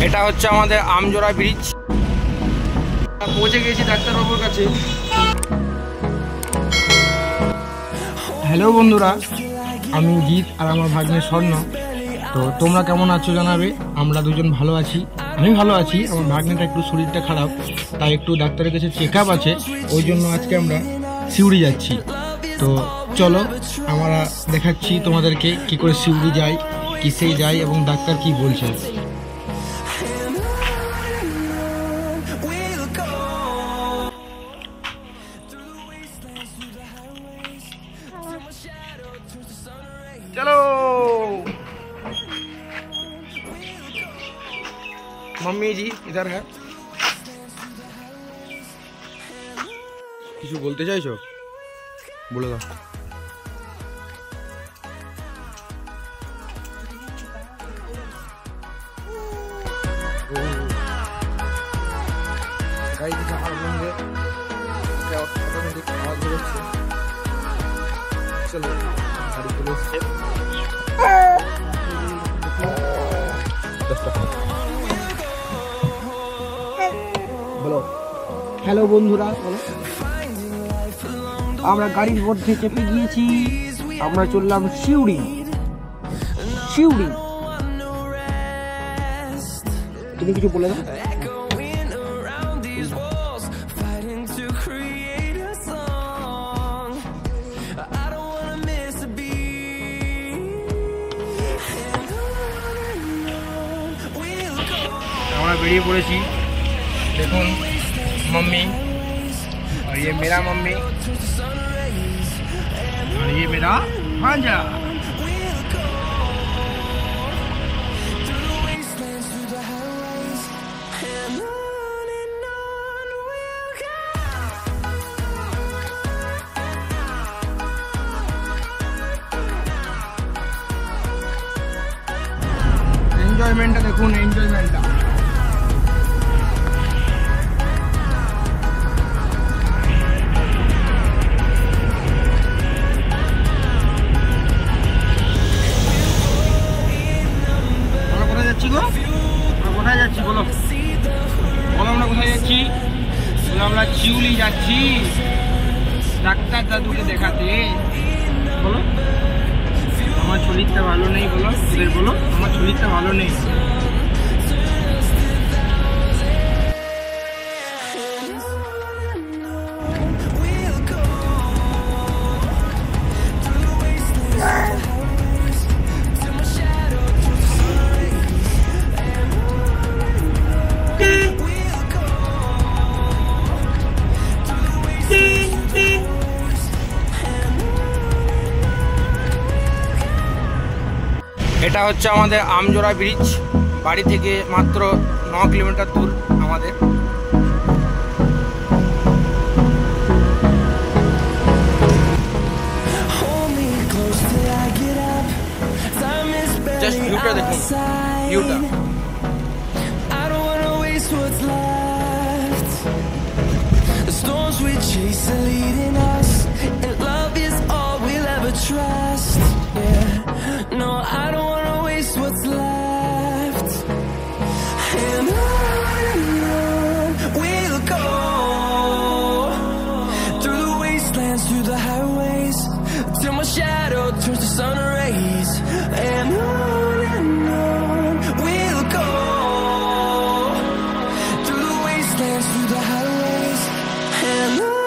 এটা হচ্ছে আমাদের আমজোড়া ব্রিজ। পৌঁছে গেছি ডাক্তারবাবুর কাছে। হ্যালো বন্ধুরা, আমি জিৎ আর আমার ভাগ্নে স্বর্ণ। তো তোমরা কেমন আছো জানাবে। আমরা দুজন ভালো আছি, আমি ভালো আছি। আমার ভাগ্নেটা একটু শরীরটা খারাপ, তাই একটু ডাক্তারের কাছে চেক আপ আছে, ওই জন্য আজকে আমরা সিউড়ি যাচ্ছি। তো চলো আমরা দেখাচ্ছি তোমাদেরকে কি করে সিউড়ি যাই, কিসে যাই এবং ডাক্তার কি বলছে। चलो मम्मी जी इधर है। কিছু বলতে চাইছো? বলে দাও। गाइस आप लोग क्या ऑटोमेटिक आवाज हो रही है। चलो गाड़ी चलो स्टेप বলো। হ্যালো বন্ধুরা, বলো। আমরা গাড়ির মধ্যে চেপে গিয়েছি, আমরা চললাম সিউড়ি। সিউড়ি তুমি কিছু বলে দাও। আমরা বেরিয়ে পড়েছি। দেখুন मम्मी, और ये मेरा मम्मी, और ये मेरा भांजा। एंजॉयमेंट देखो, एंजॉयमेंट। কোথায় যাচ্ছি বলো, বলো আমরা কোথায় যাচ্ছি? আমরা চিউলি যাচ্ছি ডাক্তার দাদুকে দেখাতে। বলো আমার শরীরটা ভালো নেই, বলো ওদের বলো আমার শরীরটা ভালো নেই। এটা হচ্ছে আমাদের আমজোড়া ব্রিজ। বাড়ি থেকে মাত্র 9 কিলোমিটার দূর আমাদের। জাস্ট ভিউটা দেখুন, ভিউটা। No, I don't wanna waste what's left. And on we'll go, through the wastelands, through the highways, till my shadow turns to sun rays. And on we'll go, through the wastelands, through the highways, and on.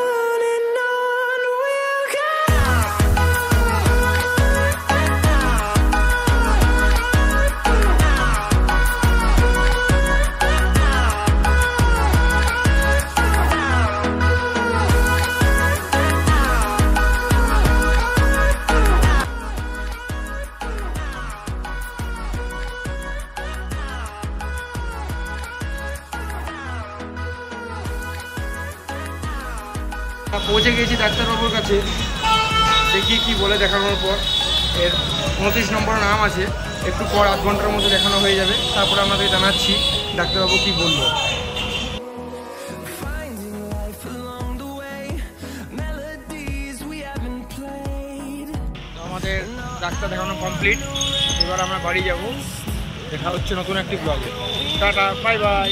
পৌঁছে গেছি ডাক্তারবাবুর কাছে। দেখি কি বলে দেখানোর পর। এর 29 নম্বর নাম আছে, একটু পর 8 ঘন্টার মধ্যে দেখানো হয়ে যাবে। তারপরে আপনাদের জানাচ্ছি ডাক্তারবাবু কি বললো। আমাদের ডাক্তার দেখানো কমপ্লিট। এবার আমরা বাড়ি যাব। দেখা হচ্ছে নতুন একটি ব্লগে। Tata, bye bye.